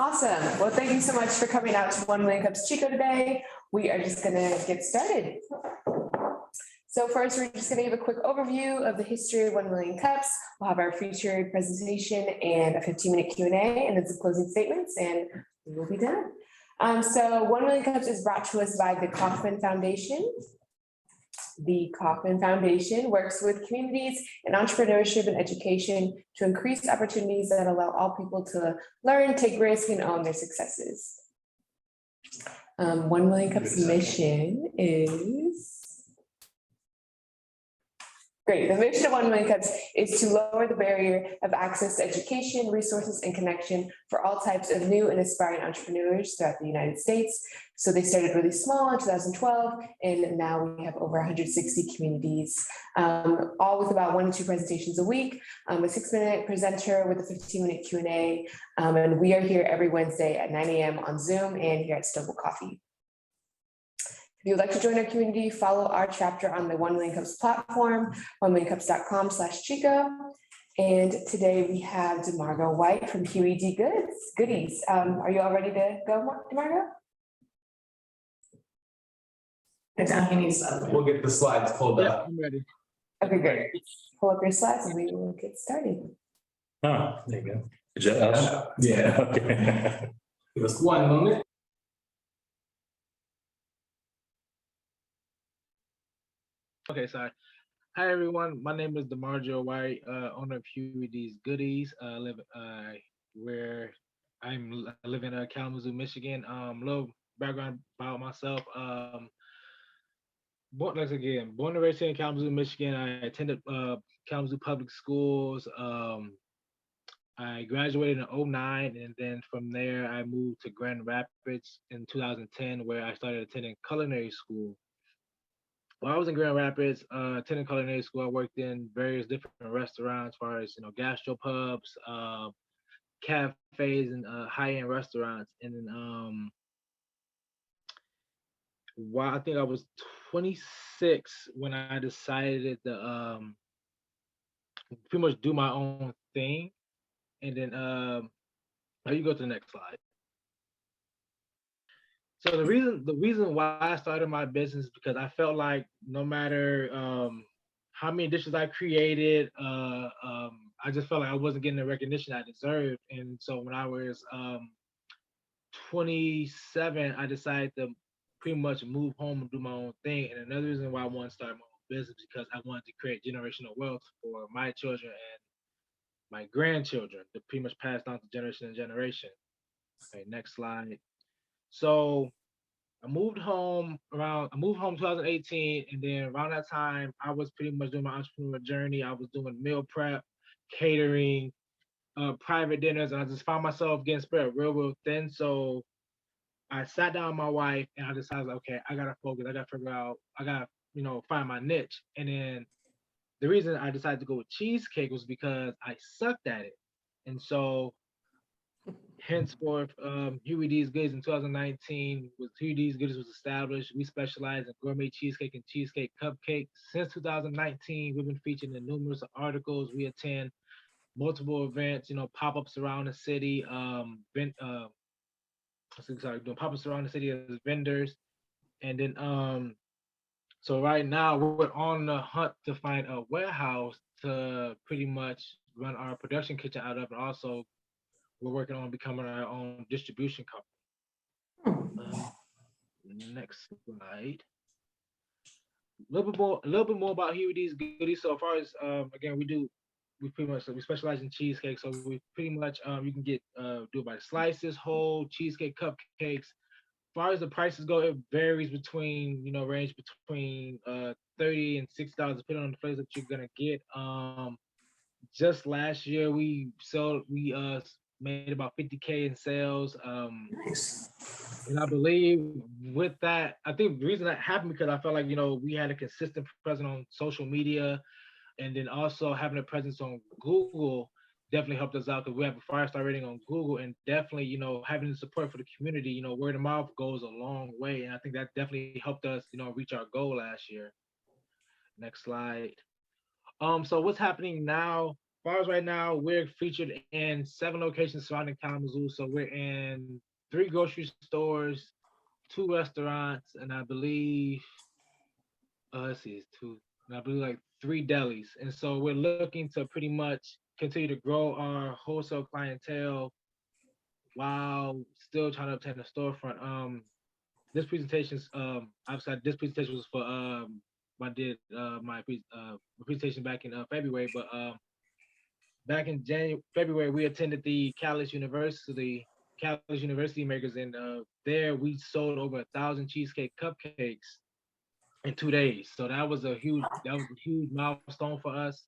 Awesome. Well, thank you so much for coming out to 1 Million Cups Chico today. We are just going to get started. So first, we're just going to give a quick overview of the history of 1 Million Cups. We'll have our featured presentation and a 15-minute Q&A, and then some closing statements, and we will be done. So 1 Million Cups is brought to us by the Kauffman Foundation. The Kauffman Foundation works with communities in entrepreneurship and education to increase opportunities that allow all people to learn, take risks, and own their successes. 1 Million Cups mission is... Great. The mission of 1 Million Cups is to lower the barrier of access to education, resources, and connection for all types of new and aspiring entrepreneurs throughout the United States. So they started really small in 2012, and now we have over 160 communities, all with about 1 to 2 presentations a week, a 6-minute presenter with a 15-minute Q&A, and we are here every Wednesday at 9 a.m. on Zoom and here at Stumble Coffee. If you would like to join our community, follow our chapter on the 1 Million Cups platform, 1millioncups.com/Chico. And today we have DeMargo White from Huey D Goodies. Are you all ready to go, DeMargo? We'll get the slides pulled up. I'm ready. Okay, great. Pull up your slides and we will get started. Oh, there you go. Is that us? Yeah. Okay. Give us 1 moment. Okay, sorry. Hi everyone. My name is DeMargo White, owner of Huey D's Goodies. I live in Kalamazoo, Michigan. Little background about myself. Born and raised here in Kalamazoo, Michigan. I attended Kalamazoo Public Schools. I graduated in 2009, and then from there I moved to Grand Rapids in 2010, where I started attending culinary school. While I was in Grand Rapids, attending culinary school, I worked in various different restaurants, as far as gastropubs, cafes, and high-end restaurants. And then while I think I was 26 when I decided to pretty much do my own thing. And then you go to the next slide. So the reason why I started my business is because I felt like no matter how many dishes I created, I just felt like I wasn't getting the recognition I deserved. And so when I was 27, I decided to pretty much move home and do my own thing. And another reason why I wanted to start my own business because I wanted to create generational wealth for my children and my grandchildren to pretty much pass down to generation and generation. Okay, next slide. So I moved home 2018, and then around that time, I was pretty much doing my entrepreneur journey. I was doing meal prep, catering, private dinners, and I just found myself getting spread real thin. So I sat down with my wife, and I decided, okay, I gotta focus. I gotta figure out. I gotta, find my niche. And then the reason I decided to go with cheesecake was because I sucked at it, and so. Henceforth, Huey D's Goodies in 2019 Huey D's Goodies was established. We specialize in gourmet cheesecake and cheesecake cupcake. Since 2019, we've been featured in numerous articles. We attend multiple events, pop-ups around the city, doing pop-ups around the city as vendors. And then, so right now we're on the hunt to find a warehouse to pretty much run our production kitchen out of, and also we're working on becoming our own distribution company. Next slide. A little bit more about Huey D's Goodies. So as far as again, we specialize in cheesecake. So we pretty much you can get do it by slices, whole cheesecake, cupcakes. As far as the prices go, it varies range between $30 and $60 depending on the flavors that you're gonna get. Just last year we made about 50K in sales. Nice. And I believe with that, I think the reason that happened because I felt like, we had a consistent presence on social media, and then also having a presence on Google definitely helped us out because we have a 5-star rating on Google, and definitely, having the support for the community, word of mouth goes a long way. And I think that definitely helped us, reach our goal last year. Next slide. So what's happening now? far as right now, we're featured in 7 locations surrounding Kalamazoo. So we're in 3 grocery stores, 2 restaurants, and I believe, let's see, it's 2, and I believe like 3 delis. And so we're looking to pretty much continue to grow our wholesale clientele while still trying to obtain a storefront. This presentation's obviously this presentation was for I did my presentation back in February, but back in February we attended the Callis University Makers, and there we sold over 1,000 cheesecake cupcakes in 2 days. So that was a huge milestone for us.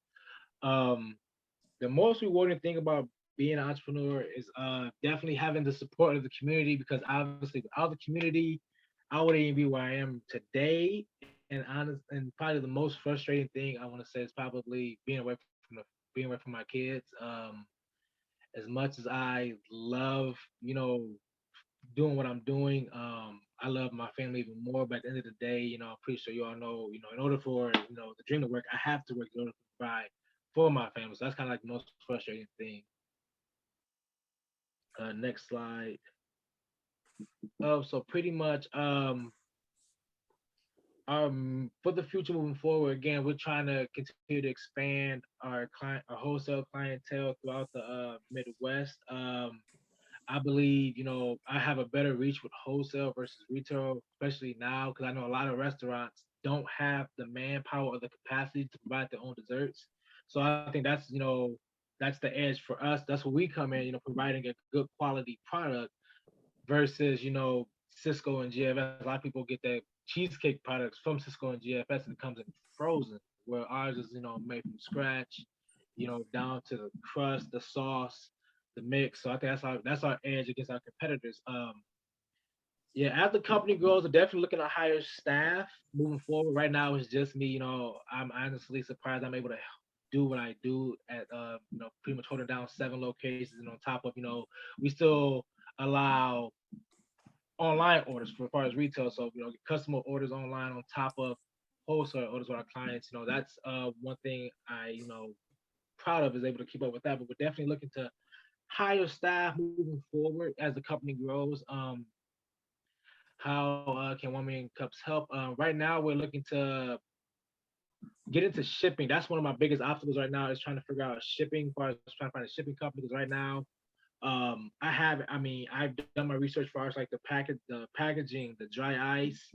The most rewarding thing about being an entrepreneur is definitely having the support of the community, because obviously without the community, I wouldn't even be where I am today. And probably the most frustrating thing I want to say is probably being away from my kids. As much as I love, doing what I'm doing, I love my family even more. But at the end of the day, I'm pretty sure you all know, in order for the dream to work, I have to work in order to provide for my family. So that's kind of like the most frustrating thing. Next slide. So pretty much for the future moving forward, again, we're trying to continue to expand our wholesale clientele throughout the Midwest. I believe, I have a better reach with wholesale versus retail, especially now, because I know a lot of restaurants don't have the manpower or the capacity to provide their own desserts. So I think that's the edge for us. That's where we come in, providing a good quality product versus, Cisco and GFS. A lot of people get their cheesecake products from Cisco and GFS, and it comes in frozen, where ours is, made from scratch, down to the crust, the sauce, the mix. So I think that's our edge against our competitors. Yeah, as the company grows, we're definitely looking to hire staff moving forward. Right now, it's just me. I'm honestly surprised I'm able to do what I do at pretty much holding down 7 locations, and on top of we still allow online orders for as far as retail. So customer orders online on top of wholesale orders with our clients. That's one thing I proud of, is able to keep up with that. But we're definitely looking to hire staff moving forward as the company grows. How can 1 Million Cups help? Right now, we're looking to get into shipping. That's one of my biggest obstacles right now, is trying to figure out shipping, as far as trying to find a shipping company. Because right now, I've done my research for us, like the packaging, the dry ice.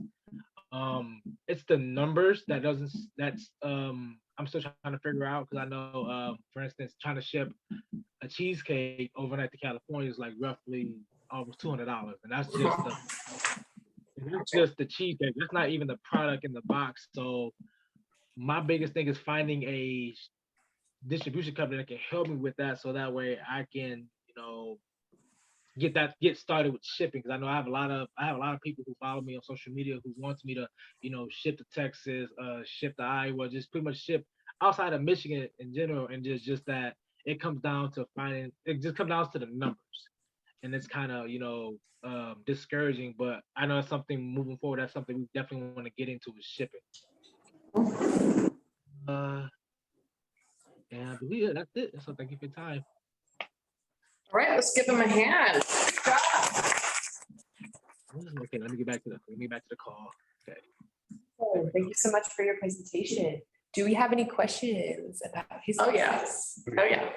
It's the numbers that's I'm still trying to figure out, because I know, for instance, trying to ship a cheesecake overnight to California is like roughly almost $200, and that's just the cheesecake. That's not even the product in the box. So my biggest thing is finding a distribution company that can help me with that, so that way I can get started with shipping. Because I know I have a lot of people who follow me on social media who wants me to ship to Texas, ship to Iowa, just pretty much ship outside of Michigan in general. And just that it comes down to the numbers, and it's kind of discouraging. But I know it's something moving forward, that's something we definitely want to get into, is shipping. And I believe that's it. So thank you for your time. All right, let's give them a hand. Okay, let me get back to the call. Okay. Oh, thank you so much for your presentation. Do we have any questions about his Oh, yeah. business? Oh, yeah.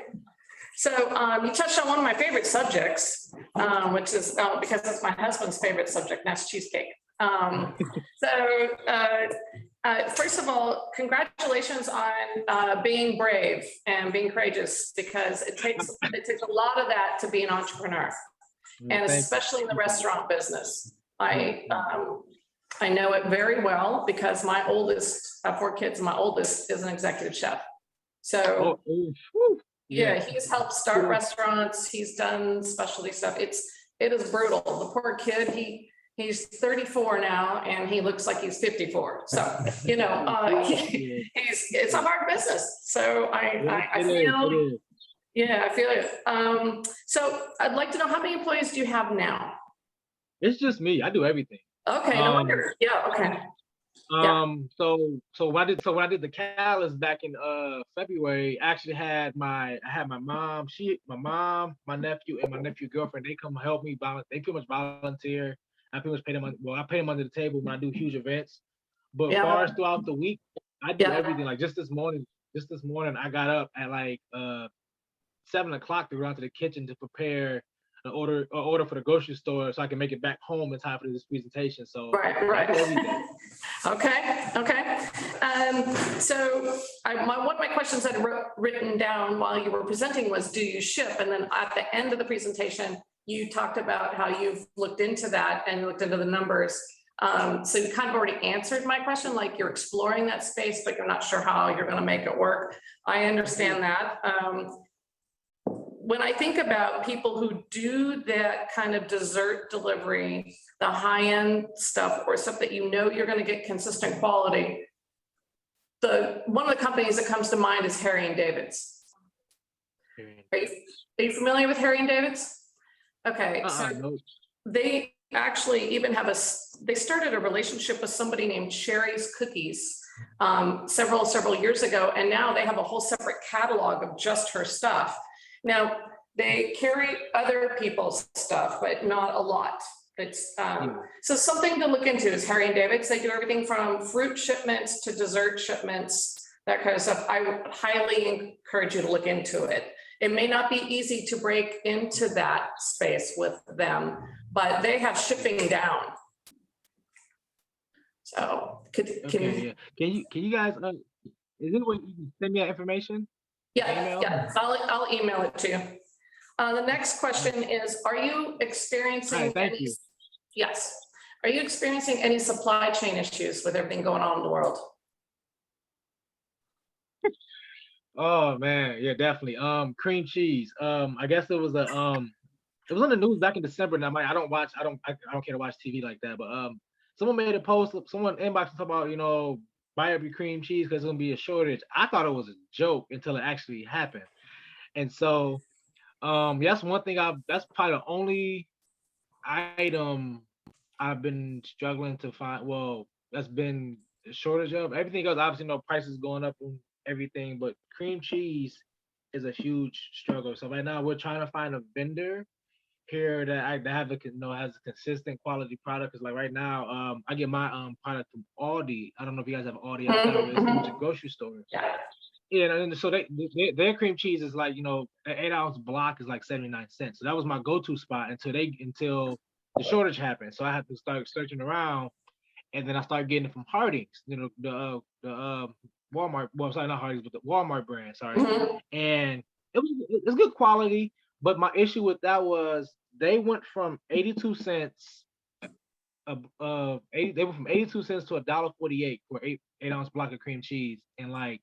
So you touched on one of my favorite subjects, which is because it's my husband's favorite subject, and that's cheesecake. First of all, congratulations on being brave and being courageous, because it takes a lot of that to be an entrepreneur, and especially in the restaurant business. I know it very well, because my oldest, 4 kids, and my oldest is an executive chef. So yeah, he's helped start restaurants. He's done specialty stuff. It is brutal. The poor kid, he's 34 now, and he looks like he's 54. So, it's a hard business. So I feel it. So I'd like to know, how many employees do you have now? It's just me. I do everything. Okay, no wonder. Yeah, okay. So when I did the callus back in February, I actually had my mom, my nephew, and my nephew girlfriend. They come help me. They pretty much volunteer. I pretty much pay them. Well, I pay them under the table when I do huge events. But Yeah. far as throughout the week, I do Yeah. everything. Like just this morning, I got up at like 7 o'clock to go out to the kitchen to prepare an order for the grocery store so I can make it back home in time for this presentation. So Right. I do everything. Okay. So one of my questions that I written down while you were presenting was, do you ship? And then at the end of the presentation, you talked about how you've looked into that and looked into the numbers. So you kind of already answered my question, like you're exploring that space, but you're not sure how you're going to make it work. I understand that. When I think about people who do that kind of dessert delivery, the high-end stuff or stuff that you know you're going to get consistent quality, one of the companies that comes to mind is Harry and David's. Are you familiar with Harry and David's? Okay, so no. they actually even have they started a relationship with somebody named Sherry's Cookies several years ago, and now they have a whole separate catalog of just her stuff. Now, they carry other people's stuff, but not a lot. It's so something to look into is Harry and David's. They do everything from fruit shipments to dessert shipments, that kind of stuff. I would highly encourage you to look into it. It may not be easy to break into that space with them, but they have shipping down. So can you guys is there a way you can send me that information? Yeah, I'll email it to you. The next question is, are you experiencing Yes. Are you experiencing any supply chain issues with everything going on in the world? Oh man, yeah, definitely. Cream cheese. I guess it was it was on the news back in December. Now I don't care to watch TV like that, but someone made a post, someone inboxed talking about, buy every cream cheese because it's gonna be a shortage. I thought it was a joke until it actually happened. And so that's one thing that's probably the only item I've been struggling to find. Well, that's been a shortage of. Everything else, obviously, prices going up and everything, but cream cheese is a huge struggle. So right now we're trying to find a vendor here that has a consistent quality product. Cause like right now, I get my product from Aldi. I don't know if you guys have Aldi out there, but it's a bunch of grocery stores. Yeah, and so their cream cheese is like, an 8-ounce block is like 79 cents. So that was my go-to spot until the shortage happened. So I had to start searching around, and then I started getting it from Harding's, the Walmart. Well, sorry, not Harding's, but the Walmart brand. Sorry, and it's good quality. But my issue with that was they went from 82 cents. They went from 82 cents to $1.48 for 8-ounce block of cream cheese in like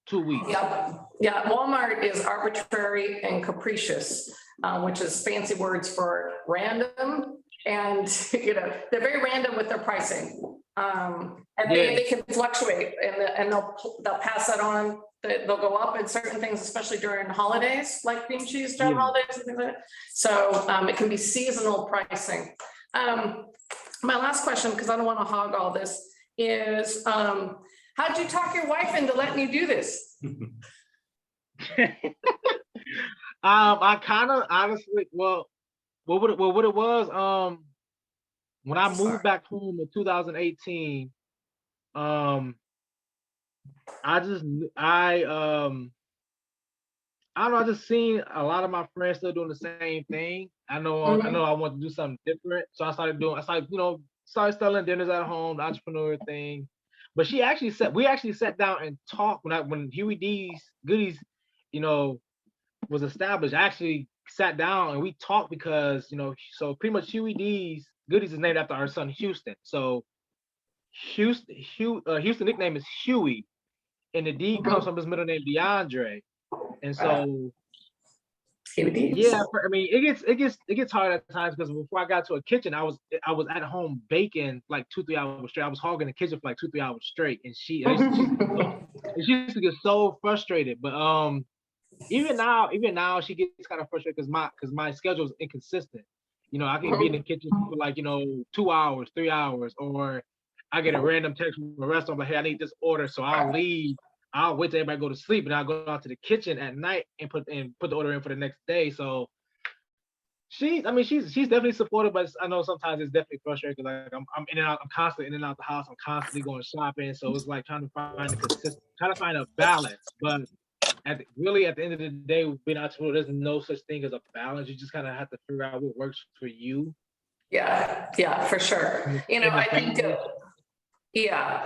2 weeks. Yeah. Walmart is arbitrary and capricious, which is fancy words for random. And they're very random with their pricing. And they can fluctuate, and they'll pass that on. They'll go up in certain things, especially during holidays, like cream cheese during holidays and things like that. So it can be seasonal pricing. My last question, because I don't want to hog all this, is how'd you talk your wife into letting you do this? I kind of honestly, what it was, when I moved back home in 2018, I don't know, I just seen a lot of my friends still doing the same thing. I know I want to do something different. So I started selling dinners at home, the entrepreneur thing. But we actually sat down and talked when Huey D's Goodies, was established. I actually sat down and we talked because, so pretty much Huey D's Goodies is named after our son Houston. So Houston nickname is Huey, and the D comes from his middle name DeAndre. And so yeah, I mean it gets hard at times because before I got to a kitchen, I was at home baking like 2-3 hours straight. I was hogging the kitchen for like 2-3 hours straight, and she used to get so frustrated. But even now she gets kind of frustrated because my schedule is inconsistent. I can be in the kitchen for like 2 hours, 3 hours, or I get a random text from a restaurant like, hey, I need this order. So I'll leave. I'll wait till everybody go to sleep, and I'll go out to the kitchen at night and put the order in for the next day. So she's definitely supportive, but I know sometimes it's definitely frustrating because like I'm in and out, I'm constantly in and out the house, I'm constantly going shopping. So it's like trying to find a balance. But at the end of the day, being an entrepreneur, there's no such thing as a balance. You just kind of have to figure out what works for you. Yeah, for sure. I think,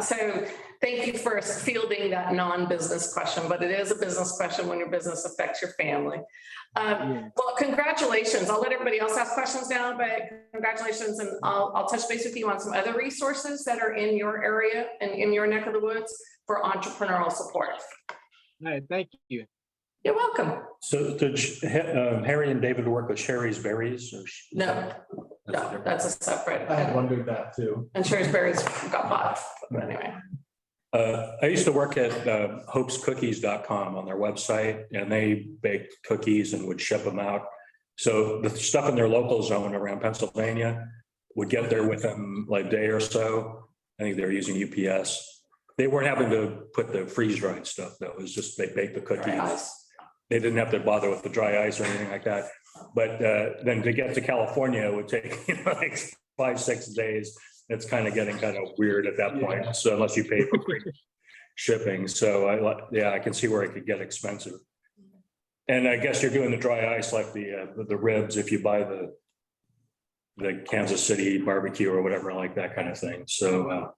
so thank you for fielding that non-business question, but it is a business question when your business affects your family. Well, congratulations. I'll let everybody else ask questions now, but congratulations. And I'll touch base with you on some other resources that are in your area and in your neck of the woods for entrepreneurial support. All right, thank you. You're welcome. So did Harry and David work with Sherry's Berries? No, that's a separate. I had wondered that too. And Sherry's Berries got bought, but anyway. I used to work at hopescookies.com on their website, and they baked cookies and would ship them out. So the stuff in their local zone around Pennsylvania would get there within like a day or so. I think they're using UPS. They weren't having to put the freeze-dried stuff, though. It was just they baked the cookies. They didn't have to bother with the dry ice or anything like that. But then to get to California, it would take like 5-6 days. It's kind of getting kind of weird at that point. So unless you pay for free shipping. So I can see where it could get expensive. And I guess you're doing the dry ice like the ribs if you buy the Kansas City barbecue or whatever like that kind of thing. So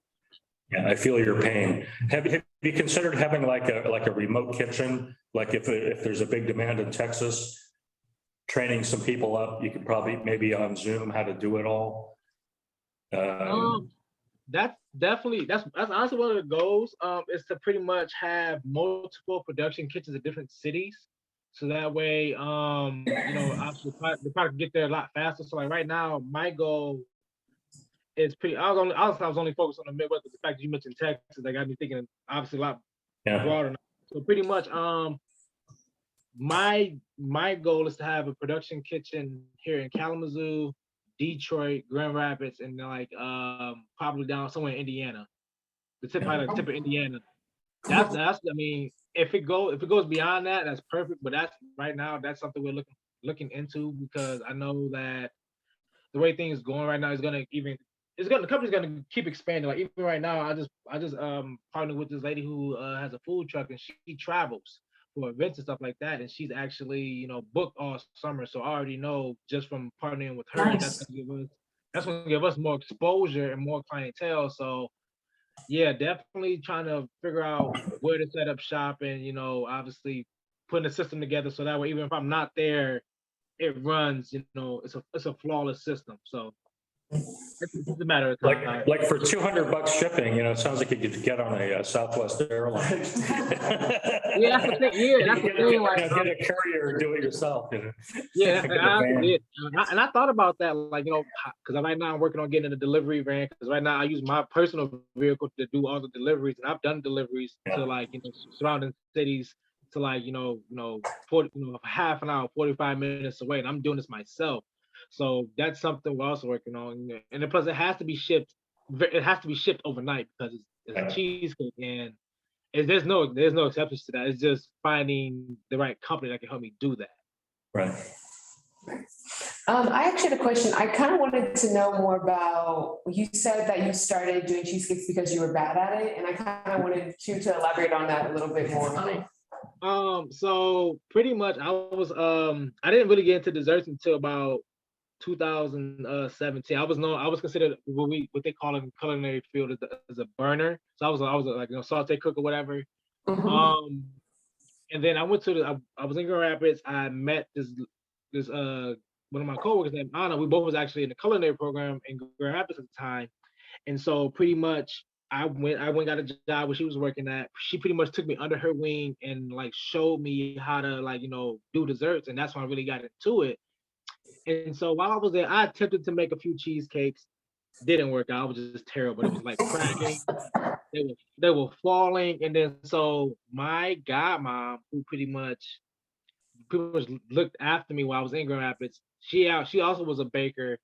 yeah, I feel your pain. Have you considered having like a remote kitchen? Like if there's a big demand in Texas, training some people up, you could probably maybe on Zoom how to do it all. That's honestly one of the goals. Is to pretty much have multiple production kitchens in different cities, so that way, obviously the product get there a lot faster. So like right now, my goal is I was only focused on the Midwest, but the fact that you mentioned Texas, that got me thinking obviously a lot broader. So pretty much, my goal is to have a production kitchen here in Kalamazoo, Detroit, Grand Rapids, and like probably down somewhere in Indiana, the tip of Indiana. That's I mean, if it goes beyond that, that's perfect. But that's right now, that's something we're looking into, because I know that the way things going right now is the company's gonna keep expanding. Like even right now, I just partnered with this lady who has a food truck, and she travels for events and stuff like that, and she's actually booked all summer. So I already know just from partnering with her, Nice. that's gonna give us more exposure and more clientele. So yeah, definitely trying to figure out where to set up shop, and obviously putting a system together so that way even if I'm not there, it runs. It's a flawless system. So it's a matter of time. Like for $200 shipping, it sounds like you could get on a Southwest Airlines. Yeah, that's the thing. Yeah, that's the thing. Like, get a courier and do it yourself. Yeah, and I thought about that, like because right now I'm working on getting a delivery van. Because right now I use my personal vehicle to do all the deliveries, and I've done deliveries to like surrounding cities to like 40, half an hour, 45 minutes away, and I'm doing this myself. So that's something we're also working on, and plus it has to be shipped. It has to be shipped overnight because it's a cheesecake, and there's no exceptions to that. It's just finding the right company that can help me do that. Right. I actually had a question. I kind of wanted to know more about, you said that you started doing cheesecakes because you were bad at it, and I kind of wanted you to elaborate on that a little bit more. So pretty much I didn't really get into desserts until about 2017. I was considered what they call in the culinary field as a burner. So I was like saute cook or whatever. Mm-hmm. And then I went to I was in Grand Rapids. I met this one of my coworkers named Anna. We both was actually in the culinary program in Grand Rapids at the time. And so pretty much I went got a job where she was working at. She pretty much took me under her wing and like showed me how to do desserts, and that's when I really got into it. And so while I was there, I attempted to make a few cheesecakes. Didn't work out. I was just terrible. It was like cracking. They were falling. And then so my godmom, who pretty much looked after me while I was in Grand Rapids, she also was a baker.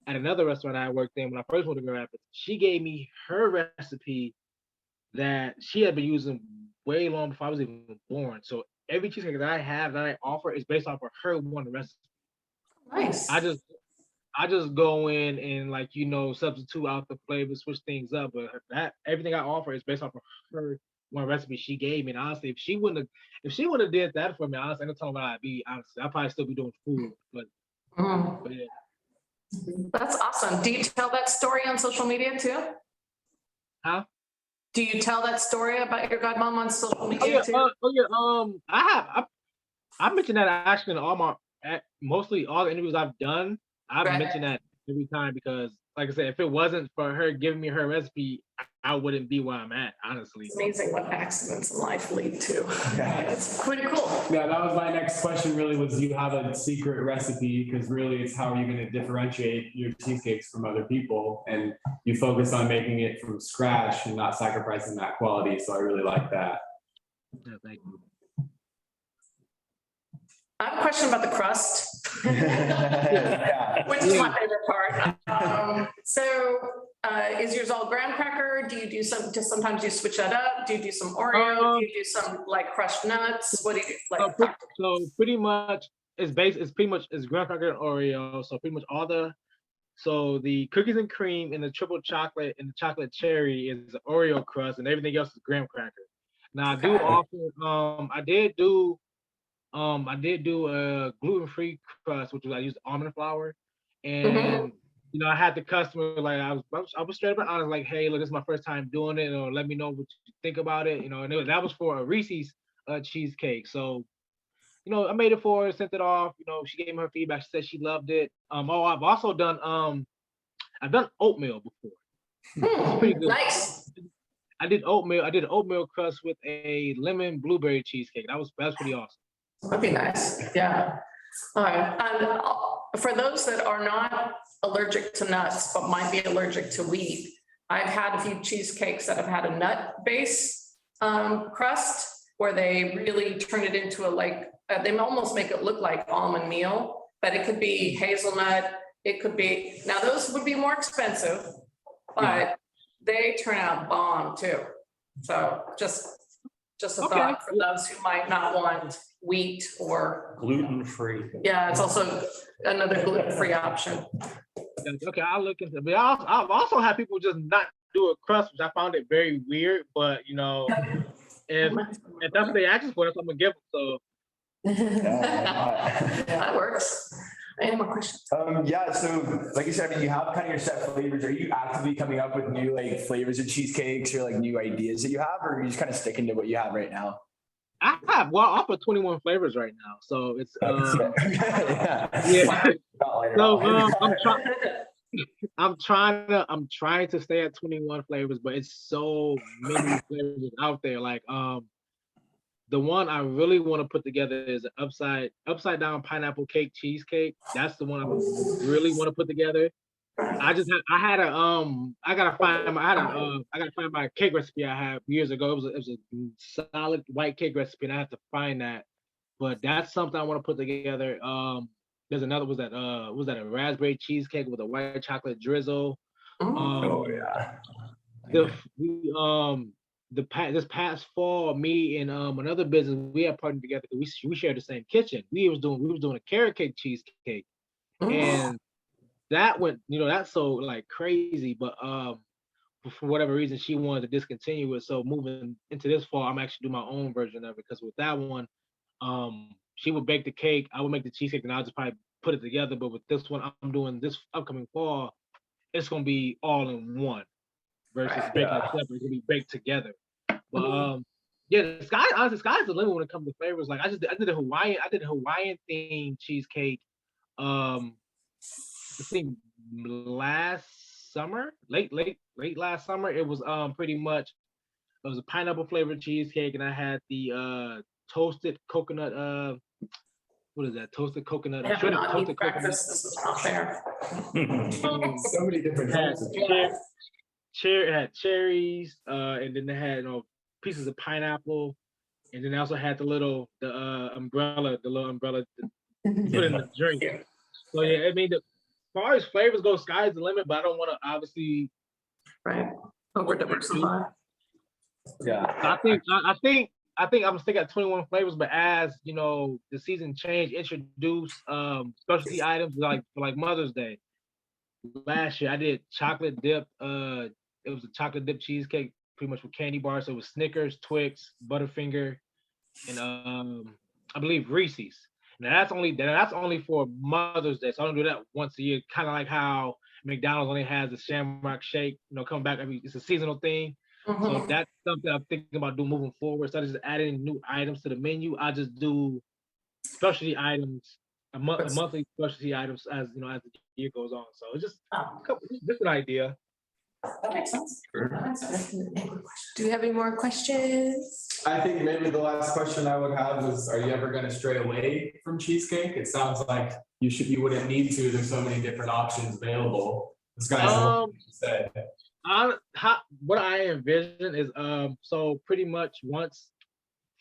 at another restaurant I worked in when I first moved to Grand Rapids. She gave me her recipe that she had been using way long before I was even born. So every cheesecake that I have that I offer is based off of her one recipe. Nice. I just go in and like substitute out the flavors, switch things up. But that everything I offer is based off of her one recipe she gave me. And honestly, if she wouldn't have did that for me, honestly, I don't know what I'd be. Honestly, I'd probably still be doing food. But yeah. That's awesome. Do you tell that story on social media too? Huh? Do you tell that story about your godmom on social media too? I mentioned that actually in mostly all the interviews I've done. I've mentioned that every time because, like I said, if it wasn't for her giving me her recipe, I wouldn't be where I'm at, honestly. It's amazing what accidents in life lead to. Yeah, it's pretty cool. Yeah, that was my next question really was, do you have a secret recipe? Because really it's how are you going to differentiate your cheesecakes from other people? And you focus on making it from scratch and not sacrificing that quality. So I really like that. Yeah, thank you. I have a question about the crust, which is my favorite part. Is yours all graham cracker? Do you do sometimes you switch that up? Do you do some Oreo? Do you do some like crushed nuts? What do you do? Like, so pretty much it's graham cracker and Oreo. So pretty much the cookies and cream and the triple chocolate and the chocolate cherry is the Oreo crust and everything else is graham cracker. Now I do offer, I did do a gluten-free crust, which was I used almond flour, and I had the customer like I was straight up and honest, like, hey, look, this is my first time doing it, or let me know what you think about it, and that was for a Reese's cheesecake. So, I made it for her, sent it off. She gave me her feedback. She said she loved it. I've also done oatmeal before. It's pretty good. Nice. I did oatmeal crust with a lemon blueberry cheesecake. That was pretty awesome. That'd be nice. Yeah. All right. And for those that are not allergic to nuts, but might be allergic to wheat, I've had a few cheesecakes that have had a nut base crust where they really turn it into they almost make it look like almond meal, but it could be hazelnut. It could be, now those would be more expensive, but they turn out bomb too. So just a thought for those who might not want wheat or gluten-free. Yeah, it's also another gluten-free option. Okay, I'll look into it. But I've also had people just not do a crust, which I found it very weird. But if that's what they ask for, that's what I'm gonna give them. So that works. Any more questions? So like you said, I mean, you have kind of your set flavors. Are you actively coming up with new flavors of cheesecakes or new ideas that you have, or are you just kind of sticking to what you have right now? I offer 21 flavors right now, so it's I'm trying to stay at 21 flavors, but it's so many flavors out there. Like the one I really want to put together is an upside down pineapple cake cheesecake. That's the one I really want to put together. I gotta find my cake recipe I had years ago. It was a solid white cake recipe, and I have to find that. But that's something I want to put together. There's another was that a raspberry cheesecake with a white chocolate drizzle. This past fall, me and another business, we had partnered together. We shared the same kitchen. We was doing a carrot cake cheesecake, and that went, that's so crazy. But for whatever reason, she wanted to discontinue it. So moving into this fall, I'm actually doing my own version of it because with that one, she would bake the cake, I would make the cheesecake, and I'll just probably put it together. But with this one, I'm doing this upcoming fall, it's gonna be all in one versus baking separate. It's gonna be baked together. But the sky's the limit when it comes to flavors. Like I did a Hawaiian themed cheesecake. I think last summer, late last summer. It was it was a pineapple flavored cheesecake, and I had the toasted coconut. What is that? Toasted coconut. Toasted coconut. This is not fair. So many different types of had cherries, and then they had pieces of pineapple, and then I also had the little umbrella to put in the drink. So yeah, I mean far as flavors go, sky's the limit, but I don't want to obviously. Right, over diversify. Yeah. I think I'm sticking at 21 flavors, but as you know, the season change, introduce specialty items like Mother's Day. Last year I did chocolate dip. It was a chocolate dip cheesecake, pretty much with candy bars. So it was Snickers, Twix, Butterfinger, and I believe Reese's. Now that's only for Mother's Day. So I don't do that once a year. Kind of like how McDonald's only has a Shamrock Shake, come back it's a seasonal thing. So that's something I'm thinking about doing moving forward. Instead of just adding new items to the menu, I just do specialty items, a monthly specialty items as as the year goes on. So it's just just an idea. That makes sense. Do you have any more questions? I think maybe the last question I would have is, are you ever going to stray away from cheesecake? It sounds like you wouldn't need to. There's so many different options available. This guy's said. What I envision is so pretty much once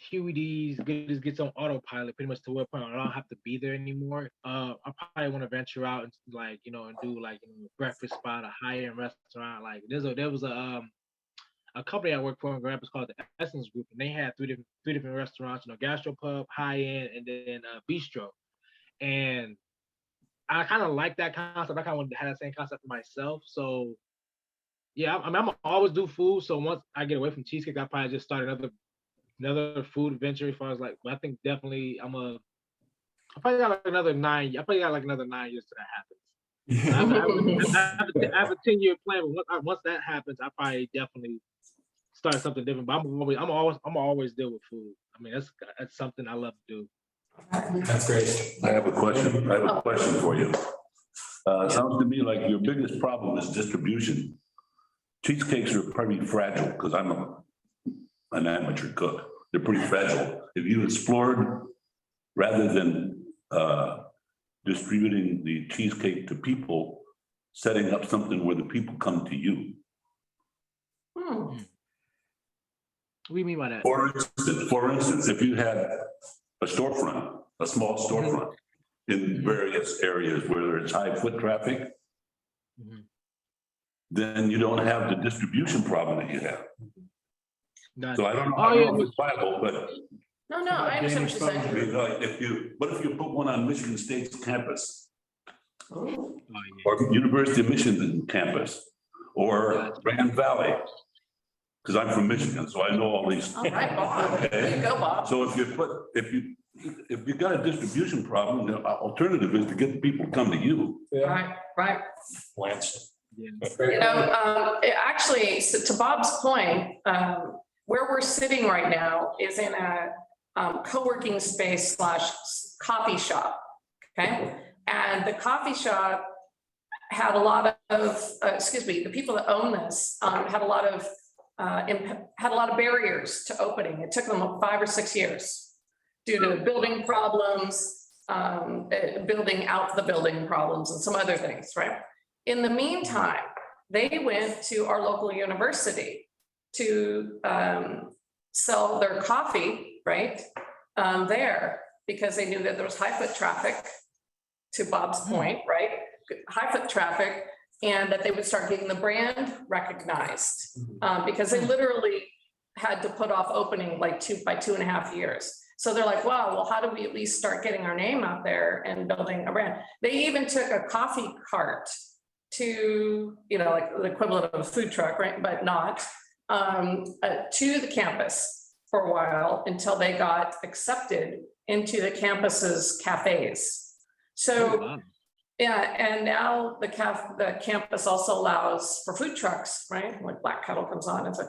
Huey gets on autopilot, pretty much to where point I don't have to be there anymore. I probably want to venture out and and do a breakfast spot, a high-end restaurant. Like there was a company I worked for in Grand Rapids called the Essence Group, and they had three different restaurants, gastropub, high-end, and then bistro. And I kind of like that concept. I kind of wanted to have that same concept for myself. So yeah, I'm gonna always do food. So once I get away from cheesecake, I'll probably just start another food venture as far as but I think definitely I probably got another 9 years till that happens. I have a 10-year plan, but once that happens, I probably definitely start something different. But I'm always deal with food. I mean, that's something I love to do. That's great. I have a question for you. It sounds to me like your biggest problem is distribution. Cheesecakes are pretty fragile because I'm an amateur cook. They're pretty fragile. If you explored, rather than distributing the cheesecake to people, setting up something where the people come to you. What do you mean by that? For instance, if you had a storefront, a small storefront in various areas where there's high foot traffic, then you don't have the distribution problem that you have. So I don't know if it's viable, but. No, I understand what you're saying. I mean, what if you put one on Michigan State's campus? Or University of Michigan campus, or Grand Valley? Because I'm from Michigan, so I know all these. All right, Bob. Okay. There you go, Bob. So if you got a distribution problem, the alternative is to get the people to come to you. Right. Lance. Actually, so to Bob's point, where we're sitting right now is in a co-working space / coffee shop. Okay. And the coffee shop had a lot of, the people that own this had a lot of barriers to opening. It took them 5 or 6 years due to building problems, building out the building problems and some other things, right? In the meantime, they went to our local university to sell their coffee, right, there, because they knew that there was high foot traffic, to Bob's point, right? High foot traffic, and that they would start getting the brand recognized, because they literally had to put off opening by 2.5 years. So they're like, wow, well, how do we at least start getting our name out there and building a brand? They even took a coffee cart to, like the equivalent of a food truck, right? But not, to the campus for a while until they got accepted into the campus's cafes. So, yeah, and now the campus also allows for food trucks, right? When Black Kettle comes on, and so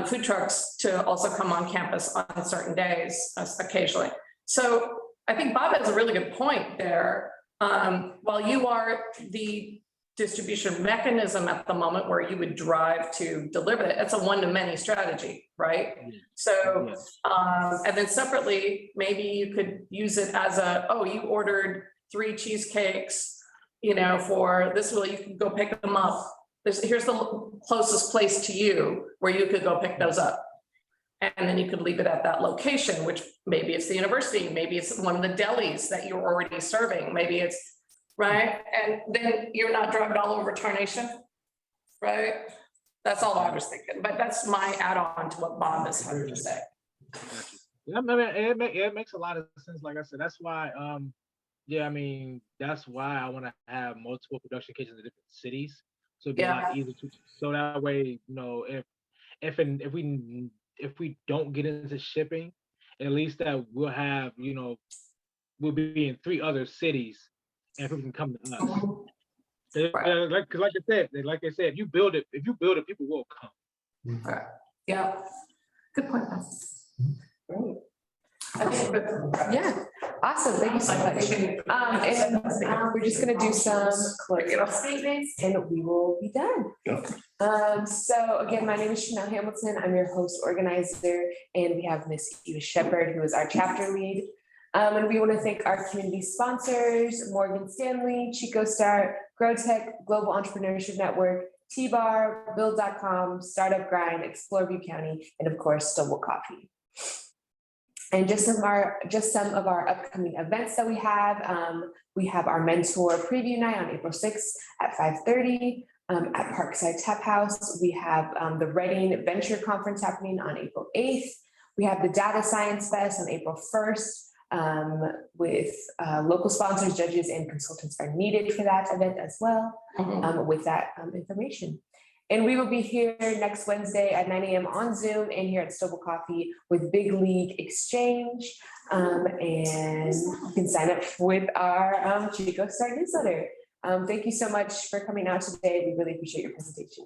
food trucks to also come on campus on certain days, occasionally. So I think Bob has a really good point there. While you are the distribution mechanism at the moment where you would drive to deliver it, it's a one-to-many strategy, right? So, and then separately, maybe you could use it as you ordered 3 cheesecakes, for this, you can go pick them up. Here's the closest place to you where you could go pick those up. And then you could leave it at that location, which maybe it's the university, maybe it's one of the delis that you're already serving, maybe it's right? And then you're not drugged all over Tarnation, right? That's all I was thinking, but that's my add-on to what Bob is having to say. Yeah, I mean, it makes a lot of sense. Like I said, that's why, yeah, I mean, that's why I want to have multiple production kitchens in different cities. So it'd be a lot easier to, so that way, you know, if we don't get into shipping, at least that we'll have, you know, we'll be in 3 other cities and people can come to us. Like I said, if you build it, people will come. Yeah, good point. Great. Yeah, awesome. Thank you so much. And we're just gonna do some closing statements and we will be done. So again, my name is Chanel Hamilton. I'm your host organizer, and we have Miss Eva Shepherd, who is our chapter lead. And we want to thank our community sponsors, Morgan Stanley, Chico Start, GrowTech, Global Entrepreneurship Network, T-Bar, Build.com, Startup Grind, Explore View County, and of course, Stonewall Coffee. And just some of our upcoming events that we have our mentor preview night on April 6th at 5:30 at Parkside Tap House. We have the Reading Venture Conference happening on April 8th. We have the Data Science Fest on April 1st. With local sponsors, judges, and consultants are needed for that event as well, with that information. And we will be here next Wednesday at 9 a.m. on Zoom and here at Stonewall Coffee with Big League Exchange. And you can sign up with our Chico Start newsletter. Thank you so much for coming out today. We really appreciate your presentation.